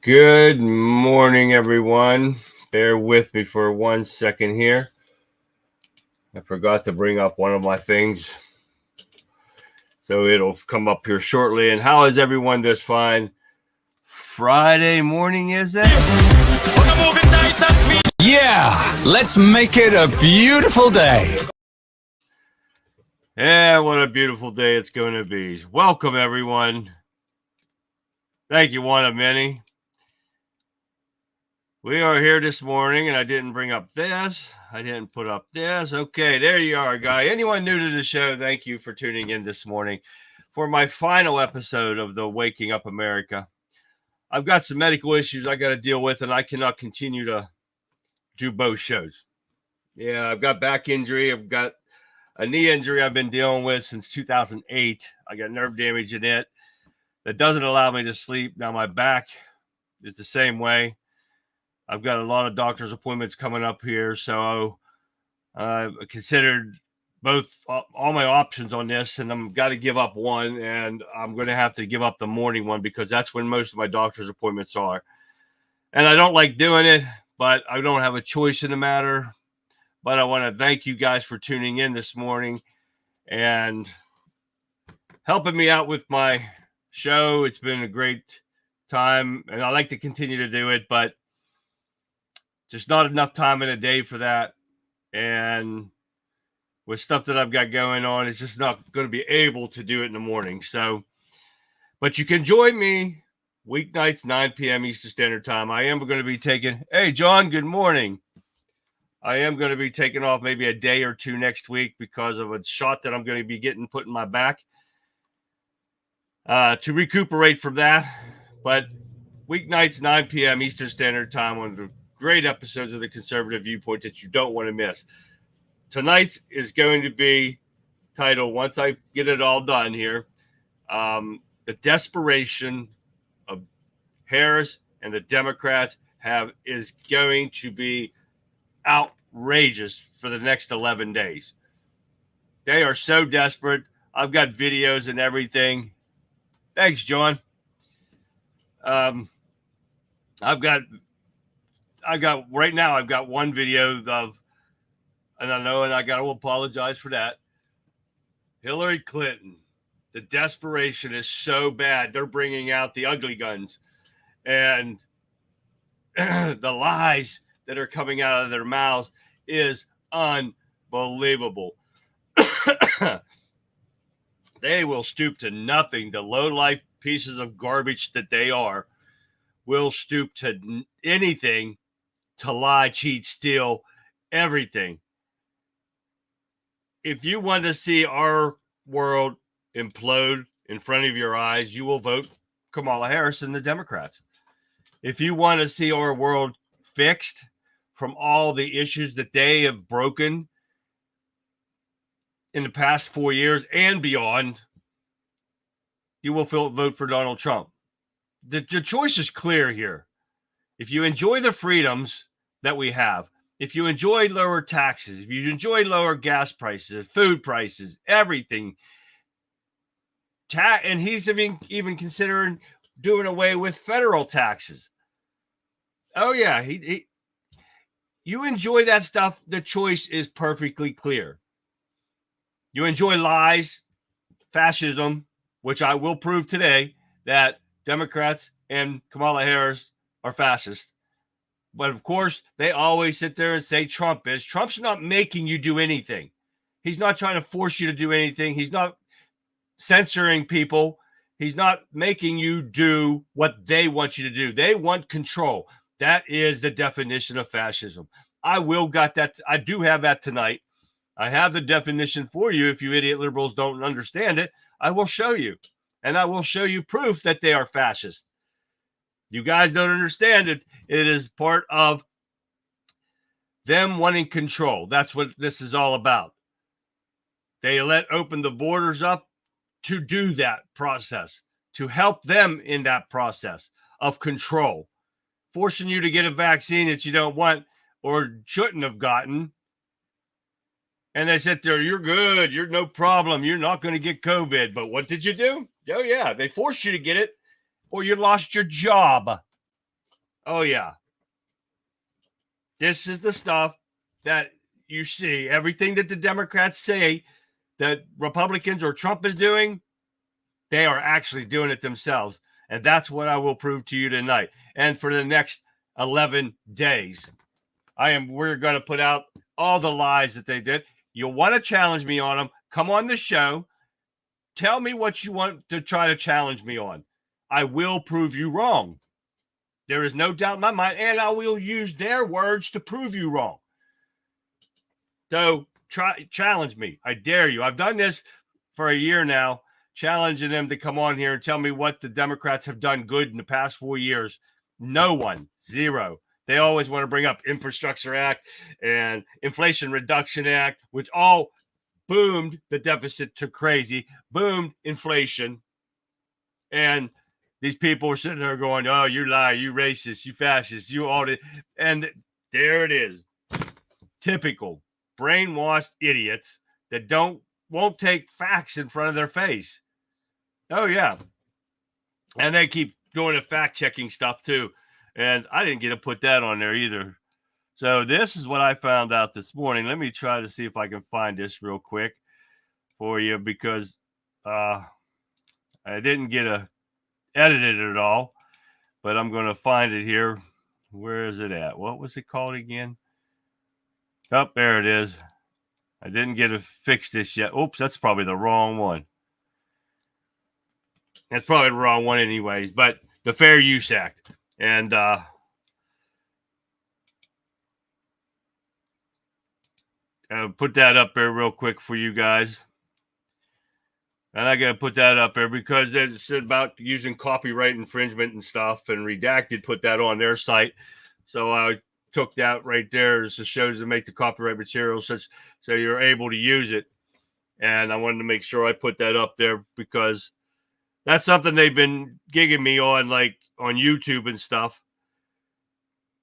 Good morning, everyone. Bear with me for 1 second here. I forgot to bring up one of my things, so it'll come up here shortly. And how is everyone this fine Friday morning, is it? Yeah, let's make it a beautiful day. Yeah, what a beautiful day it's going to be. Welcome, everyone. Thank you, one of many. We are here this morning, and I didn't bring up this. I didn't put up this. Okay, there you are, guy. Anyone new to the show, thank you for tuning in this morning for my final episode of the Waking Up America. I've got some medical issues I got to deal with, and I cannot continue to do both shows. Yeah, I've got back injury. I've got a knee injury I've been dealing with since 2008. I got nerve damage in it that doesn't allow me to sleep. Now my back is the same way. I've got a lot of doctor's appointments coming up here, so I considered all my options on this, and I'm got to give up one, and I'm going to have to give up the morning one because that's when most of my doctor's appointments are. And I don't like doing it, but I don't have a choice in the matter. But I want to thank you guys for tuning in this morning and helping me out with my show. It's been a great time, and I like to continue to do it, but just not enough time in a day for that. And with stuff that I've got going on, it's just not going to be able to do it in the morning. So, but you can join me weeknights, 9 p.m. Eastern Standard Time. I am going to be taking, hey, John, good morning. I am going to be taking off maybe a day or two next week because of a shot that I'm going to be getting put in my back to recuperate from that. But weeknights, 9 p.m. Eastern Standard Time, one of the great episodes of the Conservative Viewpoint that you don't want to miss. Tonight's is going to be titled, once I get it all done here, the desperation of Harris and the Democrats is going to be outrageous for the next 11 days. They are so desperate. I've got videos and everything. Thanks, John. I've got right now, I've got one video of, and I got to apologize for that. Hillary Clinton. The desperation is so bad. They're bringing out the ugly guns and the lies that are coming out of their mouths is unbelievable. They will stoop to nothing. The low-life pieces of garbage that they are will stoop to anything to lie, cheat, steal, everything. If you want to see our world implode in front of your eyes, you will vote Kamala Harris and the Democrats. If you want to see our world fixed from all the issues that they have broken in the past 4 years and beyond, you will vote for Donald Trump. The choice is clear here. If you enjoy the freedoms that we have, if you enjoy lower taxes, if you enjoy lower gas prices, food prices, everything, and he's even considering doing away with federal taxes. Oh yeah, you enjoy that stuff. The choice is perfectly clear. You enjoy lies, fascism, which I will prove today that Democrats and Kamala Harris are fascist. But of course, they always sit there and say Trump is. Trump's not making you do anything. He's not trying to force you to do anything. He's not censoring people. He's not making you do what they want you to do. They want control. That is the definition of fascism. I do have that tonight. I have the definition for you. If you idiot liberals don't understand it, I will show you. And I will show you proof that they are fascist. You guys don't understand it. It is part of them wanting control. That's what this is all about. They open the borders up to do that process, to help them in that process of control, forcing you to get a vaccine that you don't want or shouldn't have gotten. And they sit there, you're good, you're no problem, you're not going to get COVID. But what did you do? Oh, yeah, they forced you to get it, or you lost your job. Oh, yeah. This is the stuff that you see. Everything that the Democrats say that Republicans or Trump is doing, they are actually doing it themselves. And that's what I will prove to you tonight. And for the next 11 days, we're going to put out all the lies that they did. You'll want to challenge me on them. Come on the show. Tell me what you want to try to challenge me on. I will prove you wrong. There is no doubt in my mind, and I will use their words to prove you wrong. So challenge me. I dare you. I've done this for a year now, challenging them to come on here and tell me what the Democrats have done good in the past 4 years. No one. Zero. They always want to bring up Infrastructure Act and Inflation Reduction Act, which all boomed the deficit to crazy, boomed inflation. And these people are sitting there going, oh, you lie, you racist, you fascist, you all this. And there it is. Typical brainwashed idiots that won't take facts in front of their face. Oh, yeah. And they keep doing the fact-checking stuff, too. And I didn't get to put that on there either. So this is what I found out this morning. Let me try to see if I can find this real quick for you, because I didn't get to edit it at all, but I'm going to find it here. Where is it at? What was it called again? Oh, there it is. I didn't get to fix this yet. Oops, that's probably the wrong one. That's probably the wrong one anyways, but the Fair Use Act. And I'll put that up there real quick for you guys. And I got to put that up there because it's about using copyright infringement and stuff, and Redacted put that on their site. So I took that right there as it shows to make the copyright material so you're able to use it. And I wanted to make sure I put that up there because that's something they've been gigging me on, like on YouTube and stuff.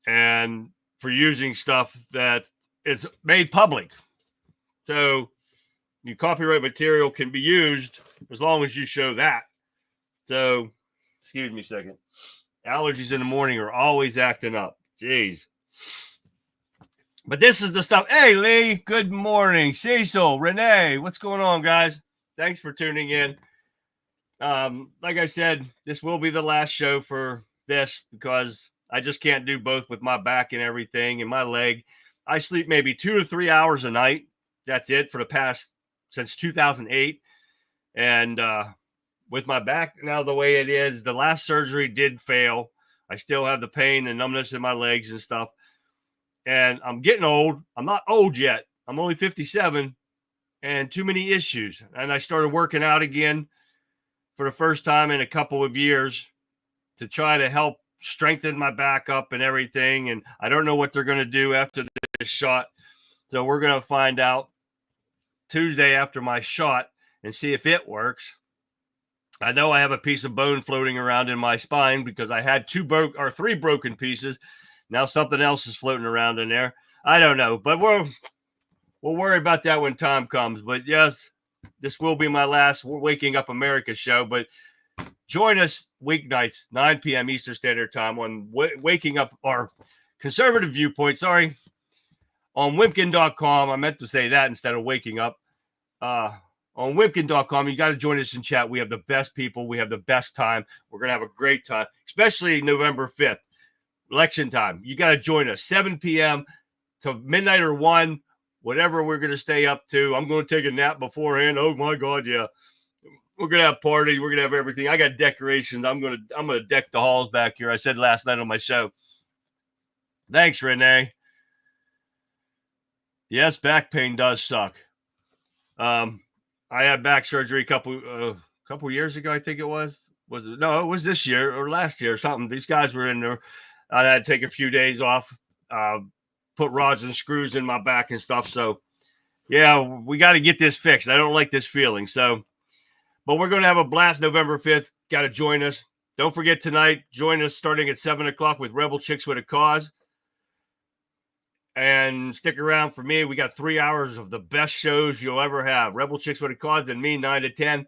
And for using stuff that is made public. So your copyright material can be used as long as you show that. So, excuse me a second. Allergies in the morning are always acting up. Jeez. But this is the stuff. Hey, Lee, good morning. Cecil, Renee, what's going on, guys? Thanks for tuning in. Like I said, this will be the last show for this because I just can't do both with my back and everything and my leg. I sleep maybe 2 to 3 hours a night. That's it for the past since 2008. And with my back now the way it is, the last surgery did fail. I still have the pain and numbness in my legs and stuff. And I'm getting old. I'm not old yet. I'm only 57 and too many issues. And I started working out again for the first time in a couple of years to try to help strengthen my back up and everything. And I don't know what they're going to do after this shot. So we're going to find out Tuesday after my shot and see if it works. I know I have a piece of bone floating around in my spine because I had 3 broken pieces. Now something else is floating around in there. I don't know, but we'll worry about that when time comes. But yes, this will be my last Waking Up America show. But join us weeknights, 9 p.m. Eastern Standard Time on Waking Up, or Conservative Viewpoint, sorry, on Wimpkin.com. I meant to say that instead of Waking Up. On Wimpkin.com, you got to join us in chat. We have the best people. We have the best time. We're going to have a great time, especially November 5th, election time. You got to join us, 7 p.m. to midnight or 1, whatever we're going to stay up to. I'm going to take a nap beforehand. Oh, my God, yeah. We're going to have parties. We're going to have everything. I got decorations. I'm going to deck the halls back here. I said last night on my show. Thanks, Renee. Yes, back pain does suck. I had back surgery a couple years ago, I think it was. Was it? No, it was this year or last year or something. These guys were in there. I had to take a few days off, put rods and screws in my back and stuff. So, yeah, we got to get this fixed. I don't like this feeling. So, but we're going to have a blast November 5th. Got to join us. Don't forget tonight, join us starting at 7 o'clock with Rebel Chicks with a Cause. And stick around for me. We got 3 hours of the best shows you'll ever have. Rebel Chicks with a Cause, and me, 9 to 10.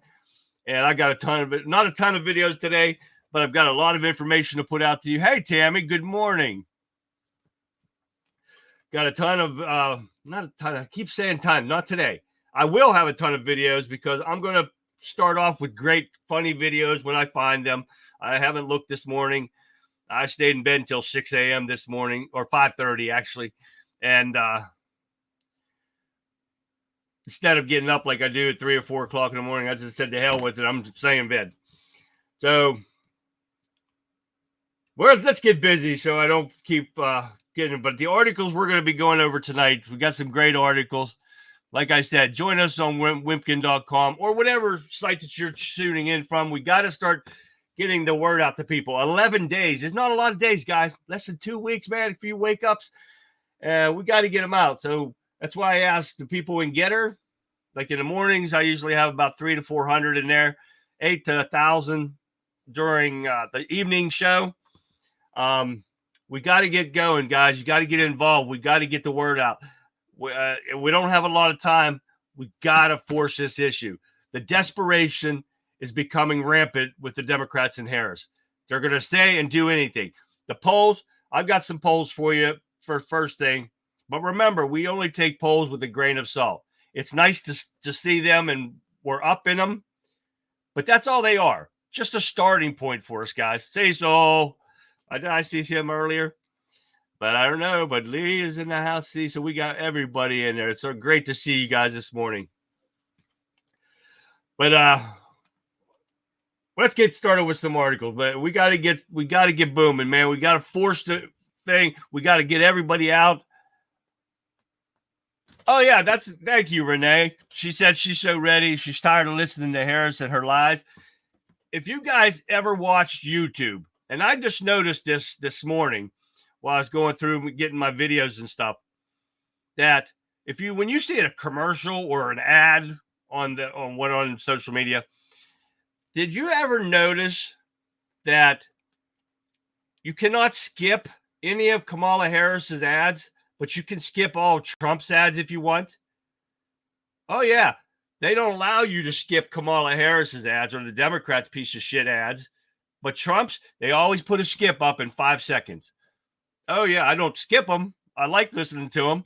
And I got a ton of it. Not a ton of videos today, but I've got a lot of information to put out to you. Hey, Tammy, good morning. Got a ton of, not a ton, I keep saying ton, not today. I will have a ton of videos because I'm going to start off with great, funny videos when I find them. I haven't looked this morning. I stayed in bed until 6 a.m. this morning, or 5:30 actually. And instead of getting up like I do at 3 or 4 o'clock in the morning, I just said to hell with it. I'm staying in bed. So, well, let's get busy so I don't keep getting. But the articles we're going to be going over tonight, we got some great articles. Like I said, join us on wimpkin.com or whatever site that you're tuning in from. We got to start getting the word out to people. 11 days is not a lot of days, guys. Less than 2 weeks, man. A few wake ups. We got to get them out. So that's why I asked the people in Getter. Like in the mornings, I usually have about 300 to 400 in there, 8 to 1,000 during the evening show. We got to get going, guys. You got to get involved. We got to get the word out. We don't have a lot of time. We got to force this issue. The desperation is becoming rampant with the Democrats and Harris. They're going to say and do anything. The polls, I've got some polls for you for first thing. But remember, we only take polls with a grain of salt. It's nice to see them and we're up in them. But that's all they are. Just a starting point for us, guys. Say so. I see him earlier. But I don't know. But Lee is in the house. See, so we got everybody in there. It's so great to see you guys this morning. But let's get started with some articles. But we got to get booming, man. We got to force the thing. We got to get everybody out. Oh yeah, thank you, Renee. She said she's so ready. She's tired of listening to Harris and her lies. If you guys ever watched YouTube, and I just noticed this morning while I was going through getting my videos and stuff, that when you see a commercial or an ad on social media, did you ever notice that you cannot skip any of Kamala Harris's ads, but you can skip all Trump's ads if you want? Oh yeah, they don't allow you to skip Kamala Harris's ads or the Democrats' piece of shit ads, but Trump's, they always put a skip up in 5 seconds. Oh yeah, I don't skip them. I like listening to them,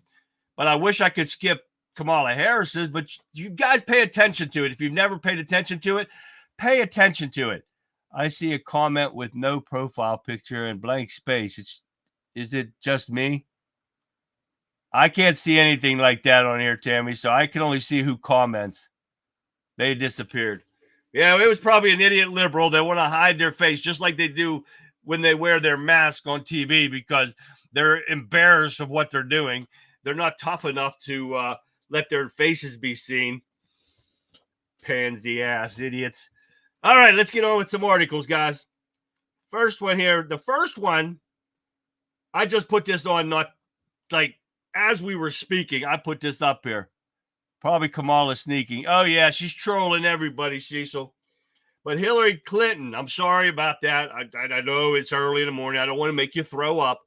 but I wish I could skip Kamala Harris's. But you guys pay attention to it. If you've never paid attention to it, pay attention to it. I see a comment with no profile picture and blank space. Is it just me? I can't see anything like that on here, Tammy, so I can only see who comments. They disappeared. Yeah, it was probably an idiot liberal that want to hide their face just like they do when they wear their mask on TV because they're embarrassed of what they're doing. They're not tough enough to let their faces be seen. Pansy ass idiots. All right, let's get on with some articles, guys. First one here. The first one, I just put this on not like as we were speaking. I put this up here. Probably Kamala sneaking. Oh, yeah, she's trolling everybody, Cecil. But Hillary Clinton, I'm sorry about that. I know it's early in the morning. I don't want to make you throw up.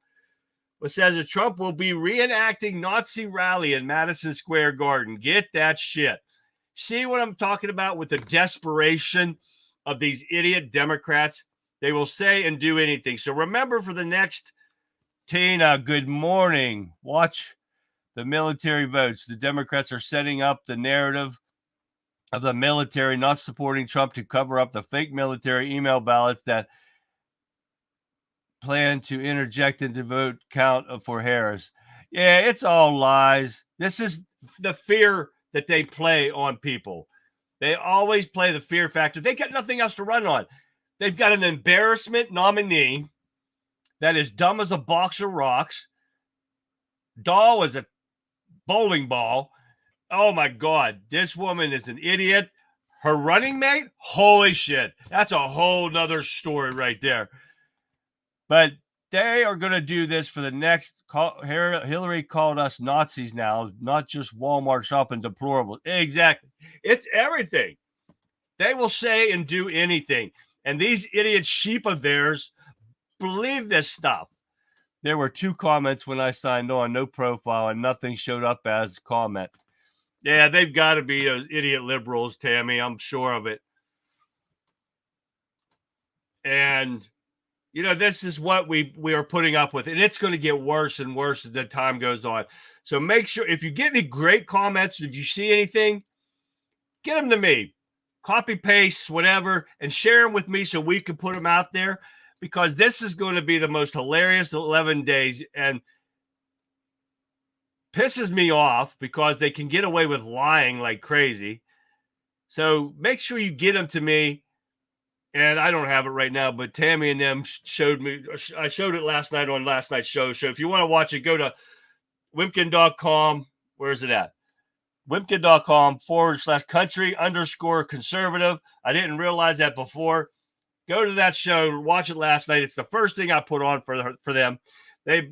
But says that Trump will be reenacting Nazi rally in Madison Square Garden. Get that shit. See what I'm talking about with the desperation of these idiot Democrats? They will say and do anything. So remember for the next, Tina, good morning. Watch the military votes. The Democrats are setting up the narrative of the military not supporting Trump to cover up the fake military email ballots that plan to interject into vote count for Harris. Yeah, it's all lies. This is the fear that they play on people. They always play the fear factor. They got nothing else to run on. They've got an embarrassment nominee that is dumb as a box of rocks, dull as a bowling ball. Oh my God, this woman is an idiot. Her running mate, holy shit. That's a whole nother story right there. But they are going to do this for the next. Hillary called us Nazis now, not just Walmart shopping deplorables. Exactly. It's everything. They will say and do anything. And these idiot sheep of theirs believe this stuff. There were 2 comments when I signed on, no profile, and nothing showed up as comment. Yeah, they've got to be those idiot liberals, Tammy. I'm sure of it. And, this is what we are putting up with. And it's going to get worse and worse as the time goes on. So make sure, if you get any great comments, if you see anything, get them to me. Copy, paste, whatever, and share them with me so we can put them out there, because this is going to be the most hilarious 11 days. And pisses me off because they can get away with lying like crazy. So make sure you get them to me. And I don't have it right now, but Tammy and them showed me. I showed it last night on last night's show. So if you want to watch it, go to wimpkin.com. Where is it at? wimpkin.com/country_conservative. I didn't realize that before. Go to that show. Watch it last night. It's the first thing I put on for them. They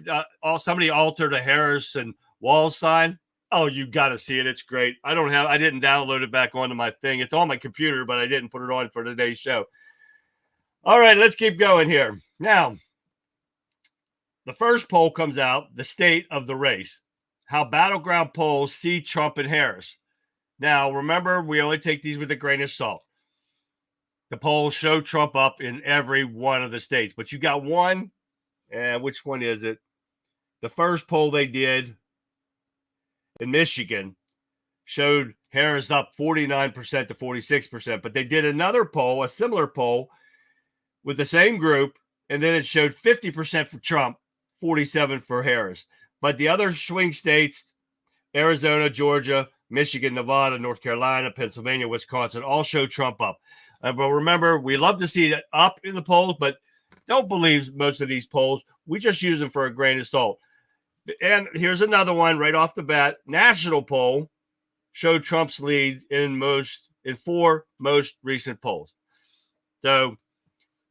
somebody altered a Harris and Walls sign. Oh, you got to see it. It's great. I didn't download it back onto my thing. It's on my computer, but I didn't put it on for today's show. All right, let's keep going here. Now, the first poll comes out, the state of the race, how battleground polls see Trump and Harris. Now, remember, we only take these with a grain of salt. The polls show Trump up in every one of the states, but you got one, and which one is it? The first poll they did in Michigan showed Harris up 49% to 46%, but they did another poll, a similar poll, with the same group, and then it showed 50% for Trump, 47% for Harris. But the other swing states, Arizona, Georgia, Michigan, Nevada, North Carolina, Pennsylvania, Wisconsin, all show Trump up. But remember, we love to see it up in the polls, but don't believe most of these polls. We just use them for a grain of salt. And here's another one right off the bat. National poll showed Trump's leads in 4 most recent polls. So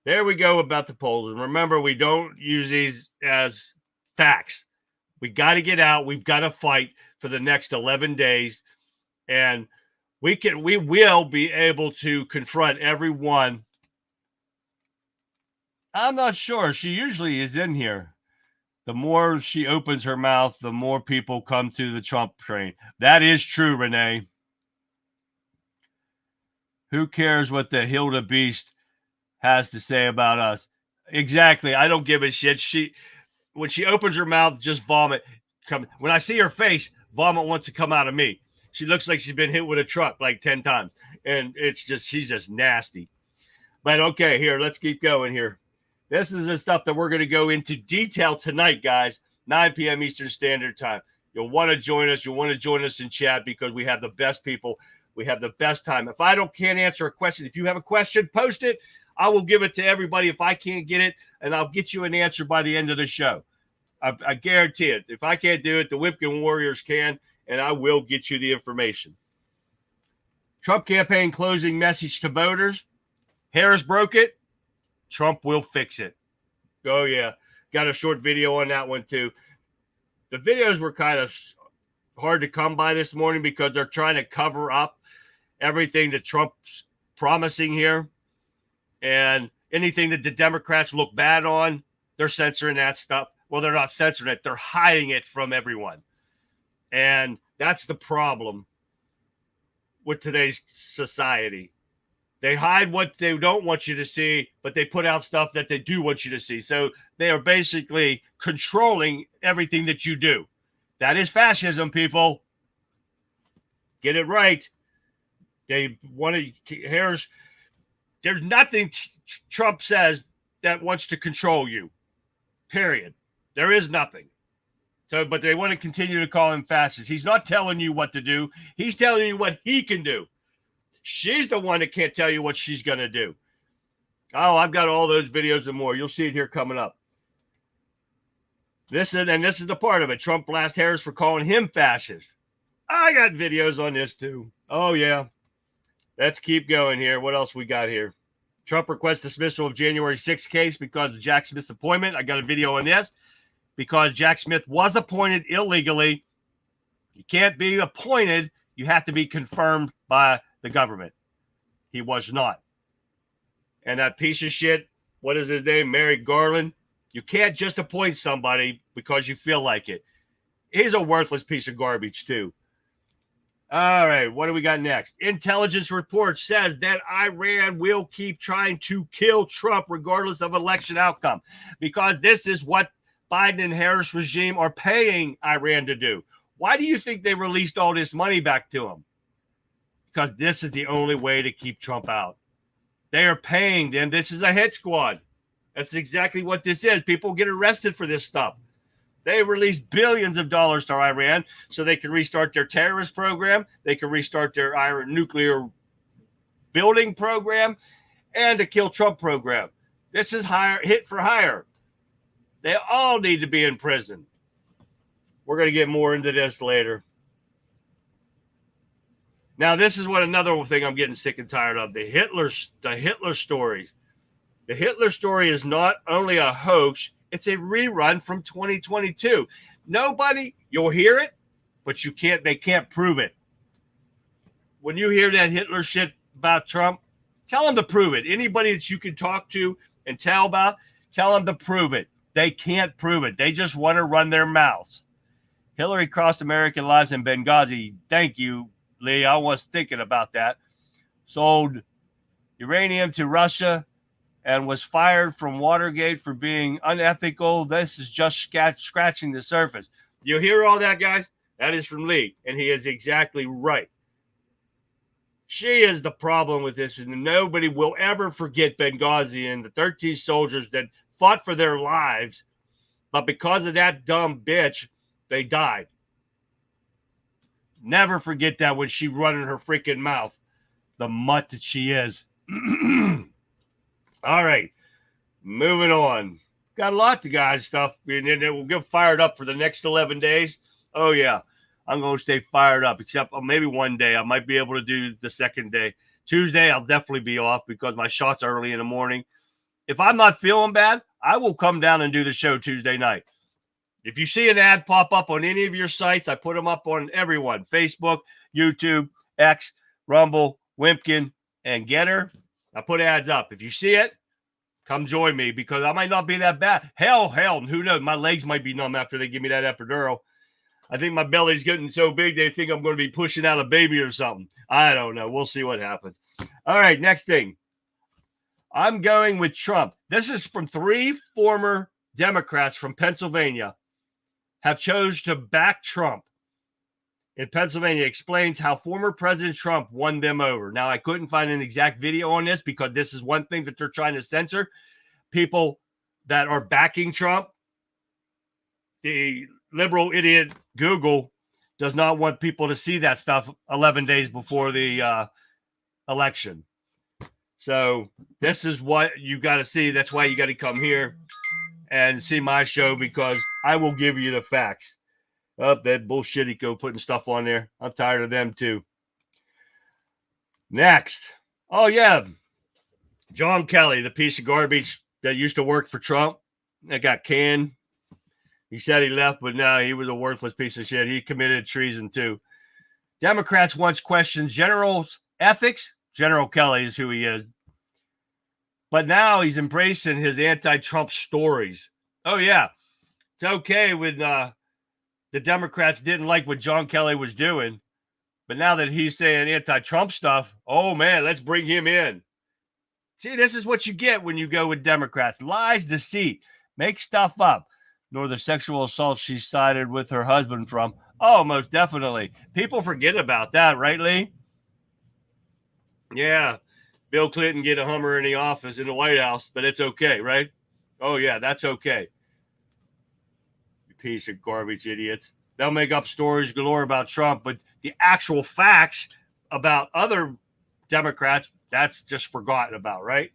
there we go about the polls. And remember, we don't use these as facts. We got to get out. We've got to fight for the next 11 days. And we will be able to confront everyone. I'm not sure. She usually is in here. The more she opens her mouth, the more people come to the Trump train. That is true, Renee. Who cares what the Hilda Beast has to say about us? Exactly. I don't give a shit. When she opens her mouth, just vomit. When I see her face, vomit wants to come out of me. She looks like she's been hit with a truck like 10 times. And she's just nasty. But okay, here, let's keep going here. This is the stuff that we're going to go into detail tonight, guys. 9 p.m. Eastern Standard Time. You'll want to join us. You'll want to join us in chat because we have the best people. We have the best time. If I can't answer a question, if you have a question, post it. I will give it to everybody if I can't get it, and I'll get you an answer by the end of the show. I guarantee it. If I can't do it, the Whipkin Warriors can, and I will get you the information. Trump campaign closing message to voters. Harris broke it. Trump will fix it. Oh, yeah. Got a short video on that one, too. The videos were kind of hard to come by this morning because they're trying to cover up everything that Trump's promising here. And anything that the Democrats look bad on, they're censoring that stuff. Well, they're not censoring it. They're hiding it from everyone. And that's the problem with today's society. They hide what they don't want you to see, but they put out stuff that they do want you to see. So they are basically controlling everything that you do. That is fascism, people. Get it right. They want to, there's nothing Trump says that wants to control you. Period. There is nothing. So, but they want to continue to call him fascist. He's not telling you what to do. He's telling you what he can do. She's the one that can't tell you what she's going to do. Oh, I've got all those videos and more. You'll see it here coming up. This is the part of it. Trump blasts Harris for calling him fascist. I got videos on this too. Oh, yeah. Let's keep going here. What else we got here? Trump requests dismissal of January 6th case because of Jack Smith's appointment. I got a video on this. Because Jack Smith was appointed illegally. You can't be appointed. You have to be confirmed by the government. He was not. And that piece of shit, what is his name? Merrick Garland. You can't just appoint somebody because you feel like it. He's a worthless piece of garbage, too. All right, what do we got next? Intelligence report says that Iran will keep trying to kill Trump regardless of election outcome, because this is what Biden and Harris regime are paying Iran to do. Why do you think they released all this money back to him? Because this is the only way to keep Trump out. They are paying them. This is a hit squad. That's exactly what this is. People get arrested for this stuff. They release billions of dollars to Iran so they can restart their terrorist program. They can restart their Iran nuclear building program and the kill Trump program. This is hit for hire. They all need to be in prison. We're going to get more into this later. Now, this is what another thing I'm getting sick and tired of. The Hitler story. The Hitler story is not only a hoax, it's a rerun from 2022. You'll hear it, but they can't prove it. When you hear that Hitler shit about Trump, tell them to prove it. Anybody that you can talk to and tell them to prove it. They can't prove it. They just want to run their mouths. Hillary crossed American lives in Benghazi. Thank you, Lee. I was thinking about that. Sold uranium to Russia and was fired from Watergate for being unethical. This is just scratching the surface. You hear all that, guys? That is from Lee, and he is exactly right. She is the problem with this, and nobody will ever forget Benghazi and the 13 soldiers that fought for their lives, but because of that dumb bitch, they died. Never forget that when she running her freaking mouth, the mutt that she is. All right, moving on. Got a lot of guys stuff, and then we'll get fired up for the next 11 days. Oh, yeah, I'm going to stay fired up, except maybe one day I might be able to do the second day. Tuesday, I'll definitely be off because my shot's early in the morning. If I'm not feeling bad, I will come down and do the show Tuesday night. If you see an ad pop up on any of your sites, I put them up on everyone. Facebook, YouTube, X, Rumble, Wimpkin, and Getter. I put ads up. If you see it, come join me because I might not be that bad. Hell, who knows? My legs might be numb after they give me that epidural. I think my belly's getting so big they think I'm going to be pushing out a baby or something. I don't know. We'll see what happens. All right, next thing. I'm going with Trump. This is from 3 former Democrats from Pennsylvania have chose to back Trump. In Pennsylvania, explains how former President Trump won them over. Now, I couldn't find an exact video on this because this is one thing that they're trying to censor. People that are backing Trump, the liberal idiot Google does not want people to see that stuff 11 days before the election. So this is what you got to see. That's why you got to come here and see my show because I will give you the facts. That bullshit go putting stuff on there. I'm tired of them too. Next. Oh, yeah. John Kelly, the piece of garbage that used to work for Trump, that got canned. He said he left, but no, he was a worthless piece of shit. He committed treason too. Democrats once questioned generals' ethics. General Kelly is who he is. But now he's embracing his anti-Trump stories. Oh, yeah. It's okay when the Democrats didn't like what John Kelly was doing. But now that he's saying anti-Trump stuff, oh, man, let's bring him in. See, this is what you get when you go with Democrats. Lies, deceit, make stuff up. Nor the sexual assault she sided with her husband from. Oh, most definitely. People forget about that, right, Lee? Yeah. Bill Clinton get a Hummer in the office in the White House, but it's okay, right? Oh, yeah, that's okay. You piece of garbage idiots. They'll make up stories galore about Trump, but the actual facts about other Democrats, that's just forgotten about, right?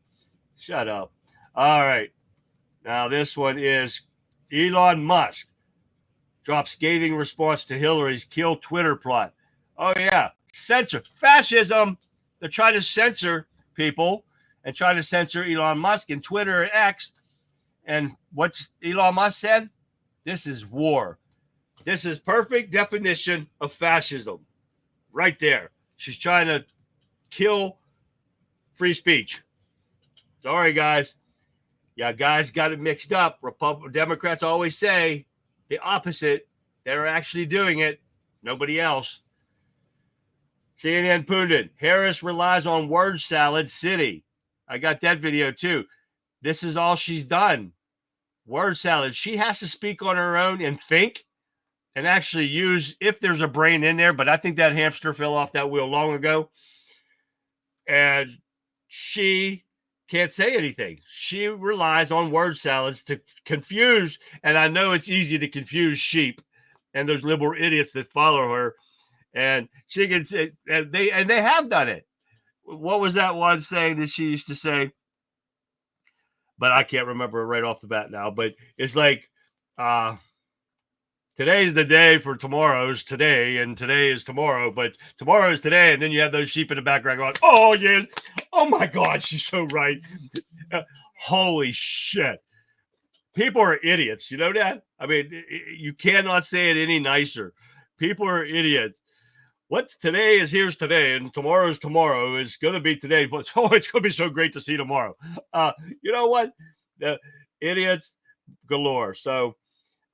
Shut up. All right. Now, this one is Elon Musk drops scathing response to Hillary's kill Twitter plot. Oh, yeah. Censor. Fascism. They're trying to censor people and trying to censor Elon Musk and Twitter and X. And what Elon Musk said, this is war. This is perfect definition of fascism. Right there. She's trying to kill free speech. Sorry, guys. Yeah, guys got it mixed up. Democrats always say the opposite. They're actually doing it. Nobody else. CNN pundit, Harris relies on word salad city. I got that video too. This is all she's done. Word salad. She has to speak on her own and think and actually use, if there's a brain in there, but I think that hamster fell off that wheel long ago. And she can't say anything. She relies on word salads to confuse, and I know it's easy to confuse sheep and those liberal idiots that follow her. And she can say, and they have done it. What was that one saying that she used to say? But I can't remember it right off the bat now. But it's like, today's the day for tomorrow's today, and today is tomorrow, but tomorrow is today. And then you have those sheep in the background going, oh, yes. Oh, my God, she's so right. Holy shit. People are idiots. You know that? I mean, you cannot say it any nicer. People are idiots. What's today is here's today, and tomorrow's tomorrow is going to be today. But oh, it's going to be so great to see tomorrow. You know what? Idiots galore. So,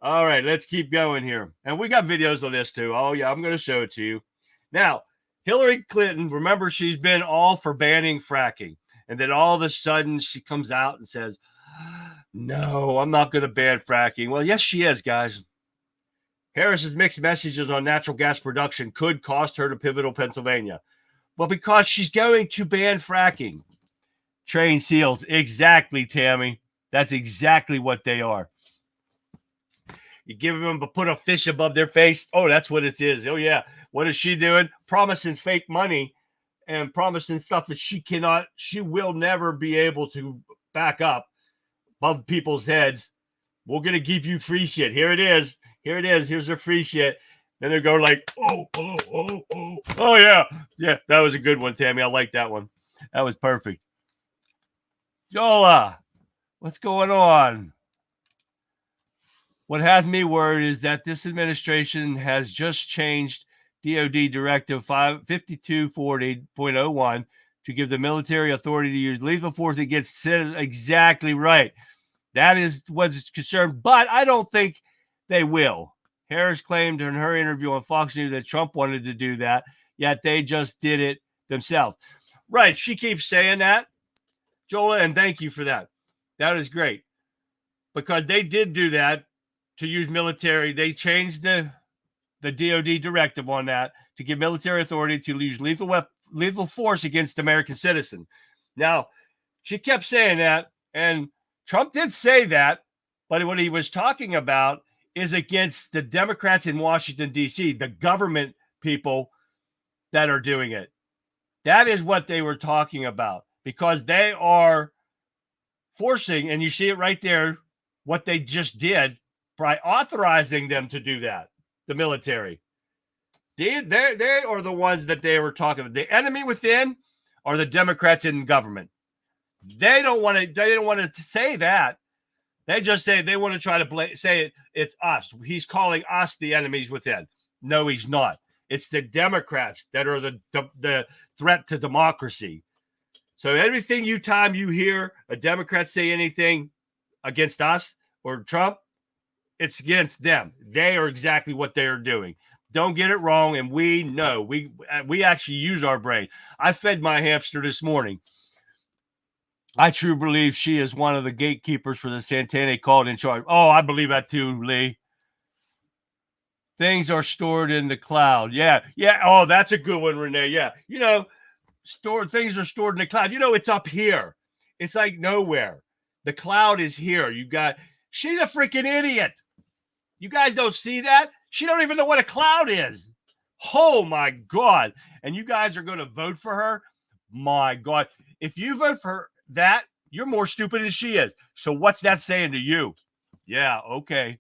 all right, let's keep going here. And we got videos on this too. Oh, yeah, I'm going to show it to you. Now, Hillary Clinton, remember, she's been all for banning fracking. And then all of a sudden she comes out and says, no, I'm not going to ban fracking. Well, yes, she is, guys. Harris's mixed messages on natural gas production could cost her to pivotal Pennsylvania. Well, because she's going to ban fracking. Trained SEALs. Exactly, Tammy. That's exactly what they are. You give them put a fish above their face. Oh, that's what it is. Oh, yeah. What is she doing? Promising fake money and promising stuff that she will never be able to back up above people's heads. We're going to give you free shit. Here it is. Here it is. Here's her free shit. Then they go like, oh, yeah. Yeah, that was a good one, Tammy. I like that one. That was perfect. Jola, what's going on? What has me worried is that this administration has just changed DOD Directive 5240.01 to give the military authority to use lethal force against citizens. Exactly right. That is what's concerned, but I don't think they will. Harris claimed in her interview on Fox News that Trump wanted to do that, yet they just did it themselves. Right. She keeps saying that, Jola, and thank you for that. That is great. Because they did do that to use military. They changed the DOD directive on that to give military authority to use lethal force against American citizens. Now, she kept saying that, and Trump did say that, but what he was talking about is against the Democrats in Washington, D.C., the government people that are doing it. That is what they were talking about, because they are forcing, and you see it right there, what they just did by authorizing them to do that, the military. They are the ones that they were talking about. The enemy within are the Democrats in government. They don't want to say that. They just say they want to try to say it's us. He's calling us the enemies within. No, he's not. It's the Democrats that are the threat to democracy. So everything you hear a Democrat say anything against us or Trump, it's against them. They are exactly what they are doing. Don't get it wrong, and we know. We actually use our brain. I fed my hamster this morning. I truly believe she is one of the gatekeepers for the Santana called in charge. Oh, I believe that too, Lee. Things are stored in the cloud. Yeah. Oh, that's a good one, Renee. Yeah. Things are stored in the cloud. It's up here. It's like nowhere. The cloud is here. She's a freaking idiot. You guys don't see that? She don't even know what a cloud is. Oh, my God. And you guys are going to vote for her? My God. If you vote for that, you're more stupid than she is. So what's that saying to you? Yeah, okay.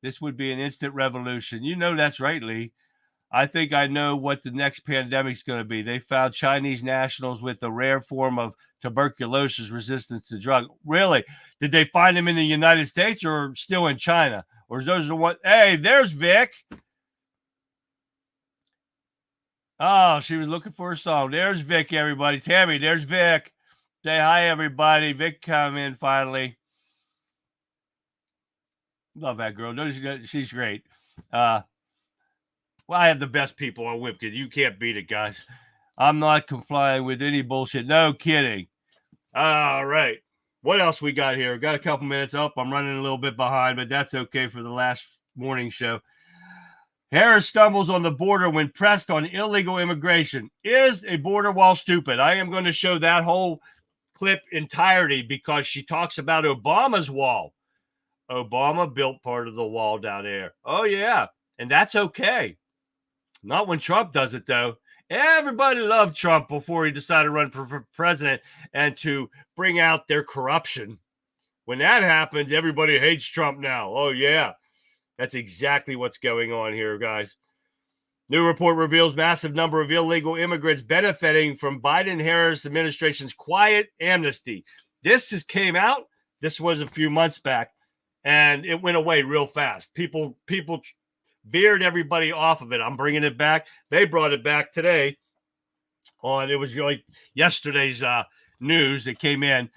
This would be an instant revolution. That's right, Lee. I think I know what the next pandemic is going to be. They found Chinese nationals with a rare form of tuberculosis resistance to drug. Really? Did they find them in the United States or still in China? Or is those the one? Hey, there's Vic. Oh, she was looking for a song. There's Vic, everybody. Tammy, there's Vic. Say hi, everybody. Vic come in finally. Love that girl. She's great. Well, I have the best people on Wimpkin. You can't beat it, guys. I'm not complying with any bullshit. No kidding. All right. What else we got here? Got a couple minutes up. I'm running a little bit behind, but that's okay for the last morning show. Harris stumbles on the border when pressed on illegal immigration. Is a border wall stupid? I am going to show that whole clip entirety because she talks about Obama's wall. Obama built part of the wall down there. Oh, yeah. And that's okay. Not when Trump does it, though. Everybody loved Trump before he decided to run for president and to bring out their corruption. When that happens, everybody hates Trump now. Oh, yeah. That's exactly what's going on here, guys. New report reveals massive number of illegal immigrants benefiting from Biden-Harris administration's quiet amnesty. This came out. This was a few months back, and it went away real fast. People veered everybody off of it. I'm bringing it back. They brought it back today. It was like yesterday's news that came in.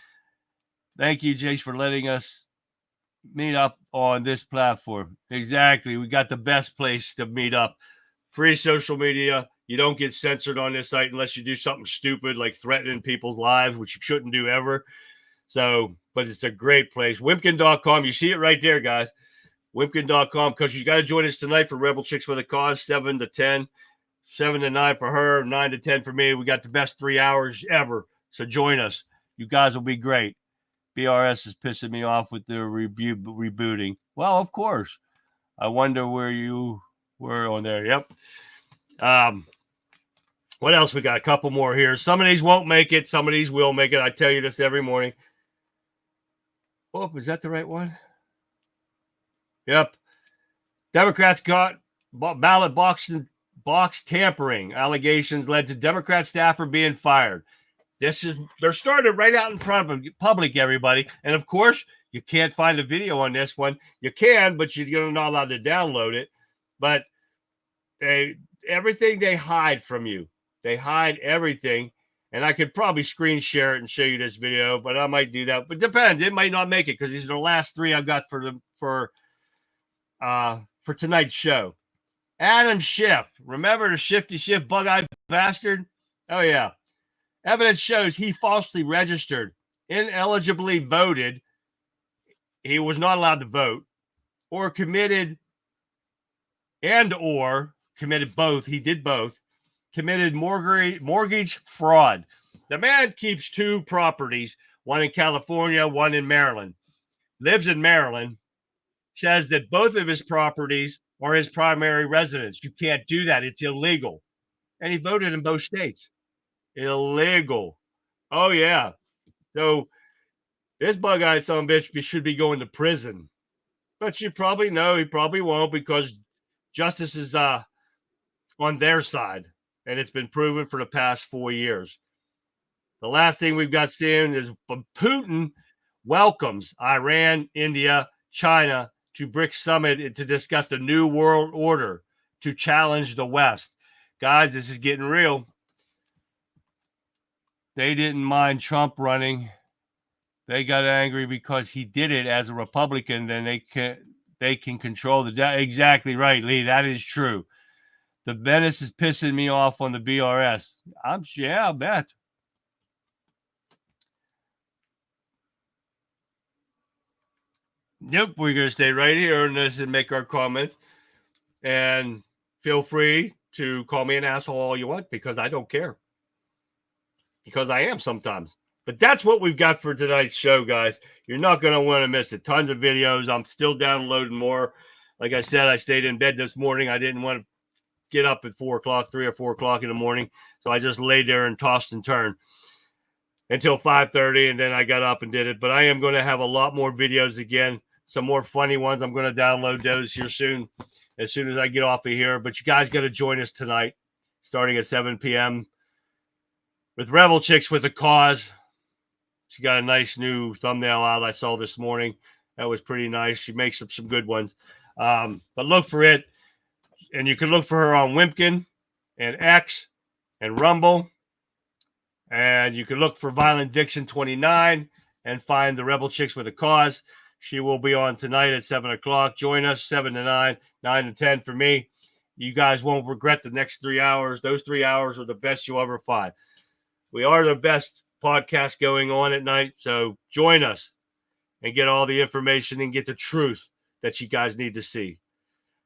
Thank you, Jace, for letting us meet up on this platform. Exactly. We got the best place to meet up. Free social media. You don't get censored on this site unless you do something stupid like threatening people's lives, which you shouldn't do ever. So, but it's a great place. Wimpkin.com. You see it right there, guys. Wimpkin.com, because you got to join us tonight for Rebel Chicks with a Cause, 7 to 10. 7 to 9 for her, 9 to 10 for me. We got the best 3 hours ever. So join us. You guys will be great. BRS is pissing me off with their rebooting. Well, of course. I wonder where you were on there. Yep. What else we got? A couple more here. Some of these won't make it. Some of these will make it. I tell you this every morning. Oh, is that the right one? Yep. Democrats caught ballot box tampering. Allegations led to Democrat staffer being fired. They're started right out in public, everybody. And of course, you can't find a video on this one. You can, but you're not allowed to download it. But everything they hide from you. They hide everything. And I could probably screen share it and show you this video, but I might do that. But it depends. It might not make it because these are the last three I've got for tonight's show. Adam Schiff. Remember the Shifty Schiff bug-eyed bastard? Oh, yeah. Evidence shows he falsely registered, ineligibly voted, he was not allowed to vote, or committed both, he did both, committed mortgage fraud. The man keeps two properties, one in California, one in Maryland. Lives in Maryland, says that both of his properties are his primary residence. You can't do that. It's illegal. And he voted in both states. Illegal. Oh, yeah. So this bug-eyed son of a bitch should be going to prison. But you probably know he probably won't because justice is on their side. And it's been proven for the past 4 years. The last thing we've got seen is Putin welcomes Iran, India, China to BRICS summit to discuss the new world order to challenge the West. Guys, this is getting real. They didn't mind Trump running. They got angry because he did it as a Republican. Then they can control the exactly right, Lee. That is true. The menace is pissing me off on the BRS. I bet. Yep, we're going to stay right here and make our comments. And feel free to call me an asshole all you want because I don't care. Because I am sometimes. But that's what we've got for tonight's show, guys. You're not going to want to miss it. Tons of videos. I'm still downloading more. Like I said, I stayed in bed this morning. I didn't want to get up at 3 or 4 o'clock in the morning. So I just laid there and tossed and turned until 5:30. And then I got up and did it. But I am going to have a lot more videos again. Some more funny ones. I'm going to download those here soon. As soon as I get off of here. But you guys got to join us tonight. Starting at 7 p.m. with Rebel Chicks with a Cause. She got a nice new thumbnail out I saw this morning. That was pretty nice. She makes up some good ones. But look for it. And you can look for her on Wimpkin and X and Rumble. And you can look for Violent Vixen 29 and find the Rebel Chicks with a Cause. She will be on tonight at 7 o'clock. Join us, 7 to 9, 9 to 10 for me. You guys won't regret the next 3 hours. Those 3 hours are the best you'll ever find. We are the best podcast going on at night. So join us and get all the information and get the truth that you guys need to see.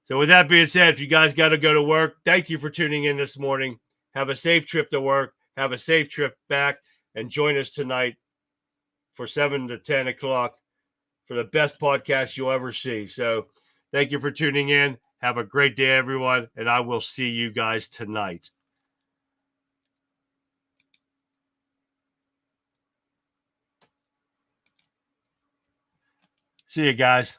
So with that being said, if you guys got to go to work, thank you for tuning in this morning. Have a safe trip to work. Have a safe trip back. And join us tonight for 7 to 10 o'clock for the best podcast you'll ever see. So thank you for tuning in. Have a great day, everyone. And I will see you guys tonight. See you guys.